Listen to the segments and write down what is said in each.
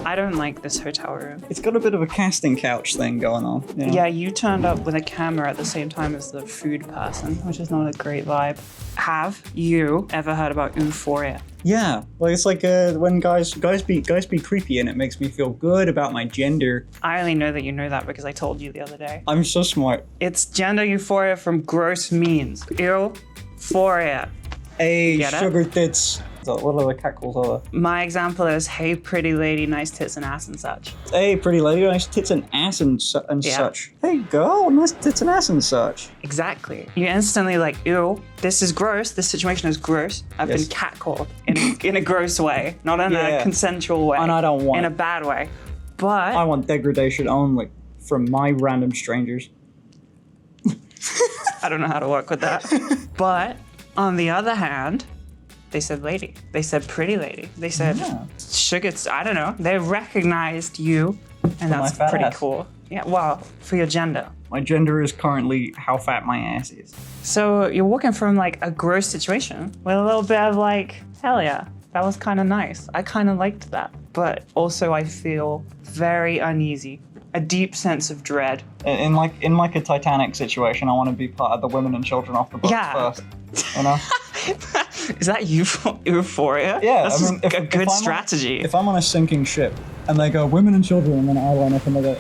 I don't like this hotel room. It's got a bit of a casting couch thing going on. You know? Yeah, you turned up with a camera at the same time as the food person, which is not a great vibe. Have you ever heard about Euphoria? Yeah, well, it's like when guys be creepy, and it makes me feel good about my gender. I only know that you know that because I told you the other day. I'm so smart. It's gender euphoria from gross means. Euphoria. Hey, Get it? sugar tits. What other catcalls are there? My example is, hey, pretty lady, nice tits and ass and such. Hey, pretty lady, nice tits and ass and Yeah. such. Hey, girl, nice tits and ass and such. Exactly. You're instantly like, ew, this is gross. This situation is gross. I've Yes. been catcalled in a gross way, not in Yeah. a consensual way. And I don't want in it. a bad way. But I want degradation only from my random strangers. I don't know how to work with that. But on the other hand, they said lady. They said pretty lady. They said sugar. I don't know. They recognized you, and my that's fat pretty ass. cool. Yeah. Well, for your gender. My gender is currently how fat my ass is. So you're walking from like a gross situation with a little bit of like, hell yeah, that was kind of nice. I kind of liked that. But also I feel very uneasy, a deep sense of dread. In like a Titanic situation, I want to be part of the women and children off the boat first. You know? Is that euphoria? Yeah, That's I mean, just a if good I'm on- strategy. If I'm on a sinking ship and they go women and children, and then I line up and they go,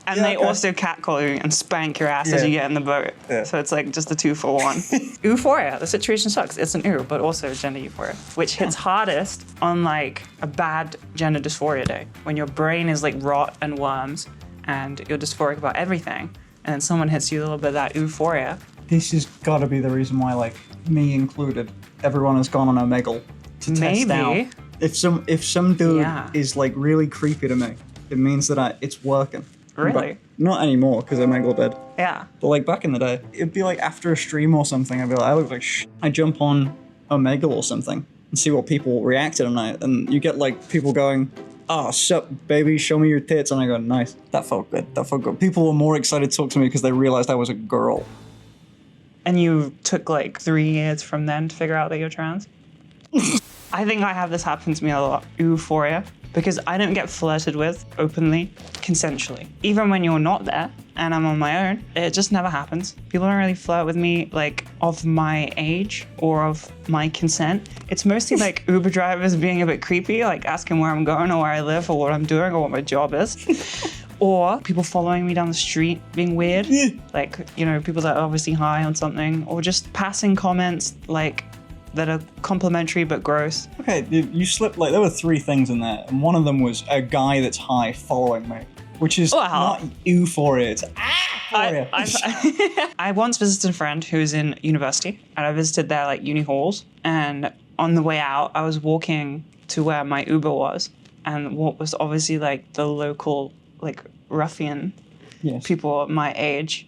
And Yeah, they okay. also catcall you and spank your ass as Yeah. you get in the boat. Yeah. So it's like just a 2-for-1. Euphoria, the situation sucks. It's an but also gender euphoria, which hits hardest on like a bad gender dysphoria day, when your brain is like rot and worms and you're dysphoric about everything. And then someone hits you a little bit of that euphoria. this has got to be the reason why, like, me included, everyone has gone on Omegle to test out. Maybe. If some dude Yeah. is like really creepy to me, it means that it's working. Really? But not anymore because Omegle dead. Yeah. But like back in the day, it'd be like after a stream or something, I'd be like, I look like I jump on Omegle or something and see what people reacted on it, and you get like people going, "Oh, sup, baby, show me your tits," and I go, "Nice." That felt good. That felt good. People were more excited to talk to me because they realized I was a girl. And you took like 3 years from then to figure out that you're trans? I think I have this happen to me a lot, euphoria, because I don't get flirted with openly, consensually. Even when you're not there and I'm on my own, it just never happens. People don't really flirt with me like of my age or of my consent. It's mostly like Uber drivers being a bit creepy, like asking where I'm going or where I live or what I'm doing or what my job is. Or people following me down the street being weird. Like, you know, people that are obviously high on something, or just passing comments like that are complimentary but gross. Okay, you slipped, like, there were 3 things in there, and one of them was a guy that's high following me, which is not euphoria, it's euphoria. I once visited a friend who's in university, and I visited their like uni halls, and on the way out, I was walking to where my Uber was, and what was obviously like the local like ruffian people at my age,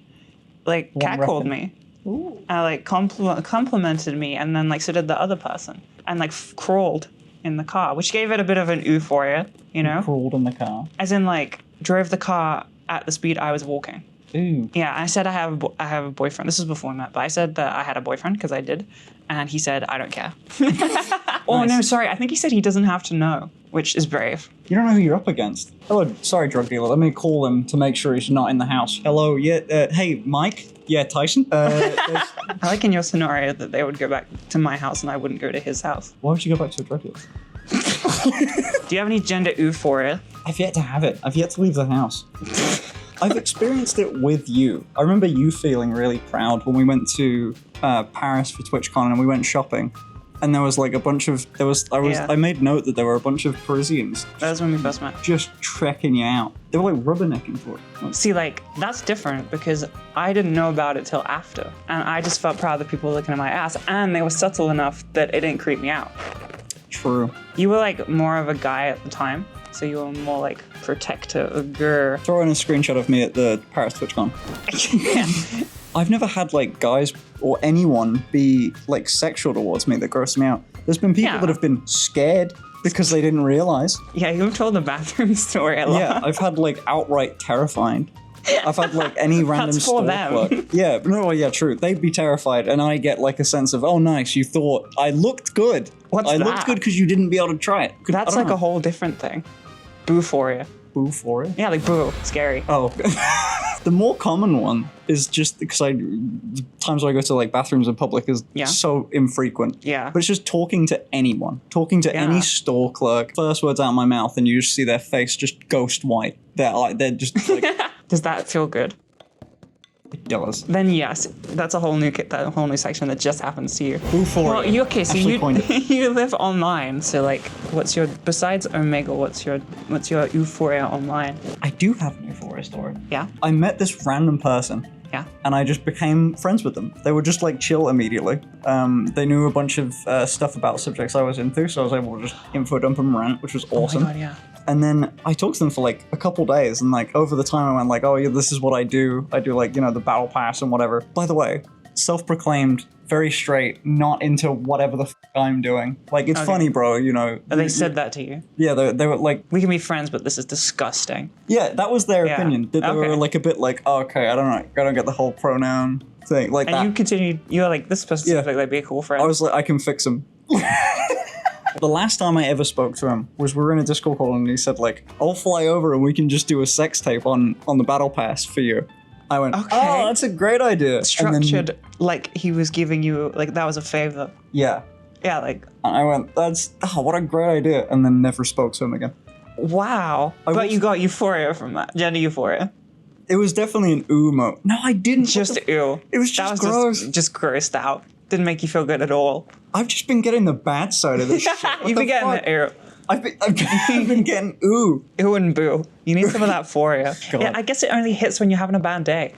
like catcalled me. Ooh. And like complimented me, and then like so did the other person, and like crawled in the car, which gave it a bit of an euphoria, you know? Crawled in the car. As in like drove the car at the speed I was walking. Ooh. Yeah, I said I have a boyfriend. This was before we met, but I said that I had a boyfriend because I did, and he said I don't care. Oh no, sorry. I think he said he doesn't have to know, which is brave. You don't know who you're up against. Hello, sorry, drug dealer. Let me call him to make sure he's not in the house. Hello, yeah, hey, Mike? Yeah, Tyson? I like in your scenario that they would go back to my house and I wouldn't go to his house. Why would you go back to a drug dealer? Do you have any gender euphoria? I've yet to have it. I've yet to leave the house. I've experienced it with you. I remember you feeling really proud when we went to Paris for TwitchCon and we went shopping. And there was like a bunch of, I made note that there were a bunch of Parisians That was when we first met. just trekking you out. They were like rubbernecking for it. See, like, that's different because I didn't know about it till after. And I just felt proud that people were looking at my ass, and they were subtle enough that it didn't creep me out. True. You were like more of a guy at the time, so you were more like protector, a girl. Throw in a screenshot of me at the Paris TwitchCon. I've never had like guys or anyone be like sexual towards me that grossed me out. There's been people that have been scared because they didn't realize. Yeah, you've told the bathroom story a lot. Yeah, I've had like outright terrifying. I've had like any random That's for store them. clerk. Yeah, no, yeah, true. They'd be terrified, and I get like a sense of, oh, nice, you thought I looked good. What's I that? looked good because you didn't be able to try it. That's like a whole different thing. Euphoria. Euphoria? Yeah, like boo, scary. Oh. The more common one is just because the times where I go to like bathrooms in public is so infrequent. Yeah. But it's just talking to anyone, talking to any store clerk. First words out of my mouth, and you just see their face just ghost white. They're just like. Does that feel good? It does. Then yes, that's a whole new section that just happens to you. Euphoria. Well, so Actually, you live online. So like, besides Omega? What's your Euphoria online? I do have an Euphoria story. Yeah. I met this random person. Yeah. And I just became friends with them. They were just like chill immediately. They knew a bunch of stuff about subjects I was into, so I was able to just info dump and rant, which was awesome. Oh my god, yeah. And then I talked to them for like a couple days, and like over the time I went like, oh yeah, this is what I do. I do like, the battle pass and whatever. By the way, self-proclaimed, very straight, not into whatever the I'm doing. Like, it's funny, bro, They said that to you? Yeah, they were like... We can be friends, but this is disgusting. Yeah, that was their opinion. They were like a bit like, oh, okay, I don't get the whole pronoun thing. Like, and you continued, you were like, this person seems like they'd be a cool friend. I was like, I can fix him. The last time I ever spoke to him was we were in a Discord call, and he said like, I'll fly over and we can just do a sex tape on the battle pass for you. I went, okay. Oh, that's a great idea. Structured, like he was giving you, like that was a favor. Yeah. Yeah, like. And I went, what a great idea. And then never spoke to him again. Wow. But you got euphoria from that, gender euphoria. It was definitely an ooh mo. No, I didn't. Just ew. It was just gross. Just grossed out. Didn't make you feel good at all. I've just been getting the bad side of this shit. You've been getting the ew. I've been getting ooh. Ooh and boo. You need some of that for you. Yeah, I guess it only hits when you're having a bad day.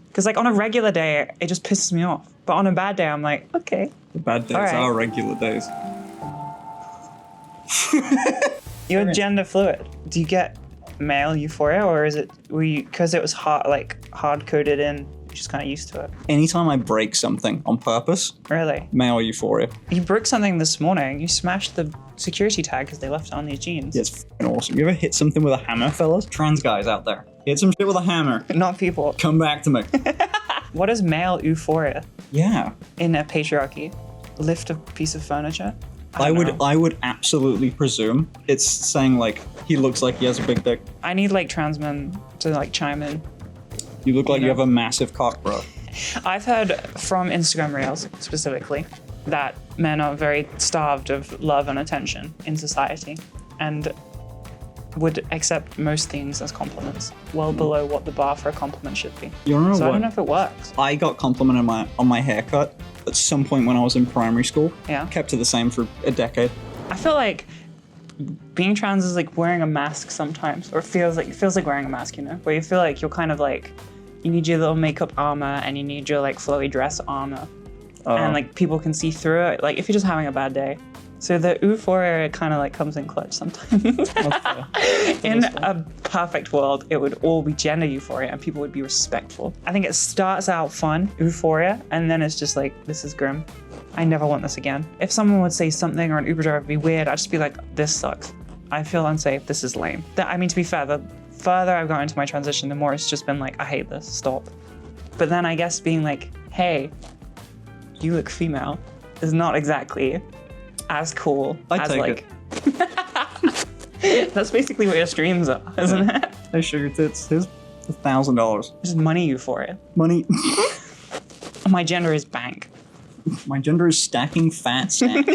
Because like on a regular day, it just pisses me off. But on a bad day, I'm like, okay. The bad days are regular days. You're gender fluid. Do you get male euphoria, or is it because it was hard coded in? You're just kind of used to it. Anytime I break something on purpose, really, male euphoria. You broke something this morning. You smashed the security tag because they left it on these jeans. Yeah, it's f***ing awesome. You ever hit something with a hammer, fellas? Trans guys out there, hit some shit with a hammer. Not people. Come back to me. What is male euphoria? Yeah. In a patriarchy, lift a piece of furniture. I would absolutely presume it's saying like he looks like he has a big dick. I need like trans men to like chime in. You look like you have a massive cock, bro. I've heard from Instagram Reels specifically that men are very starved of love and attention in society and would accept most things as compliments, well below what the bar for a compliment should be. You wanna know so what? I don't know if it works. I got complimented on my haircut at some point when I was in primary school. Yeah. Kept it the same for a decade. I feel like being trans is like wearing a mask sometimes, or it feels like wearing a mask, where you feel like you're kind of like, you need your little makeup armor and you need your like flowy dress armor. And like people can see through it, like if you're just having a bad day. So the euphoria kind of like comes in clutch sometimes. In a perfect world, it would all be gender euphoria and people would be respectful. I think it starts out fun, euphoria, and then it's just like, this is grim. I never want this again. If someone would say something or an Uber driver would be weird, I'd just be like, this sucks. I feel unsafe, this is lame. I mean, to be fair, the further I've gotten into my transition, the more it's just been like, I hate this, stop. But then I guess being like, hey, you look female is not exactly as cool as like... That's basically what your streams are, isn't it? Hey, sugar tits, here's $1,000. Just money euphoria. Money. My gender is bank. My gender is stacking fat snack.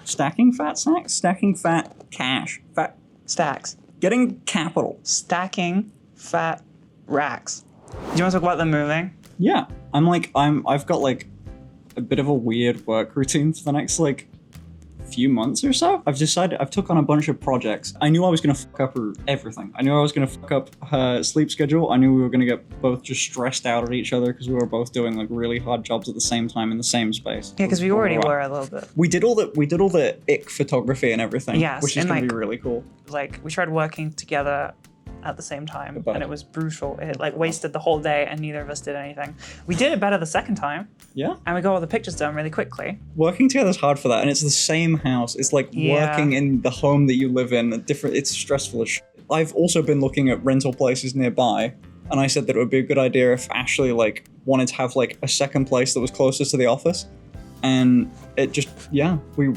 Stacking fat snacks? Stacking fat cash. Fat stacks. Getting capital. Stacking fat racks. Do you want to talk about the moving? Yeah. I've got like a bit of a weird work routine for the next like few months or so. I've took on a bunch of projects. I knew I was gonna fuck up her everything. I knew I was gonna fuck up her sleep schedule. I knew we were gonna get both just stressed out at each other because we were both doing like really hard jobs at the same time in the same space. Yeah, because we already were a little bit. We did all the ick photography and everything. Yes, which is gonna be really cool. Like we tried working together at the same time and it was brutal. It like wasted the whole day and neither of us did anything. We did it better the second time. Yeah. And we got all the pictures done really quickly. Working together is hard for that, and it's the same house. It's like working in the home that you live in. It's stressful as shit. I've also been looking at rental places nearby, and I said that it would be a good idea if Ashley like wanted to have like a second place that was closest to the office, and it just we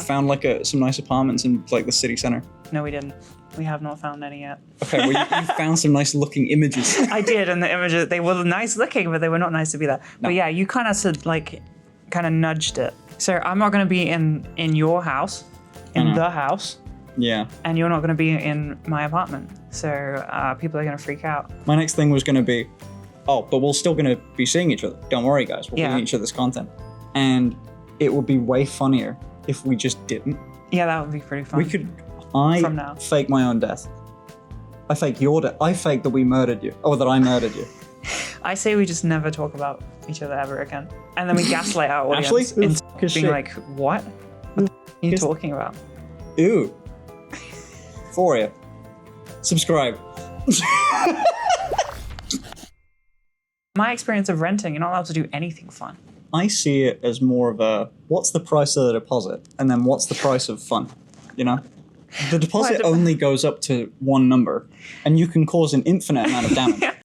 found like some nice apartments in like the city center. No, we didn't. We have not found any yet. Okay, well you found some nice looking images. I did, and the images, they were nice looking, but they were not nice to be there. No. But yeah, you kind of said like, kind of nudged it. So I'm not going to be in your house, in the house. Yeah. And you're not going to be in my apartment. So people are going to freak out. My next thing was going to be, but we're still going to be seeing each other. Don't worry, guys. We're getting each other's content. And it would be way funnier if we just didn't. Yeah, that would be pretty fun. From now. Fake my own death. I fake your death. I fake that we murdered you. Or that I murdered you. I say we just never talk about each other ever again. And then we gaslight our audience Ashley? into being shit? like, what? What are you talking about? Ew. Euphoria. Subscribe. My experience of renting, you're not allowed to do anything fun. I see it as more of a, what's the price of the deposit? And then what's the price of fun? You know? The deposit only goes up to one number, and you can cause an infinite amount of damage.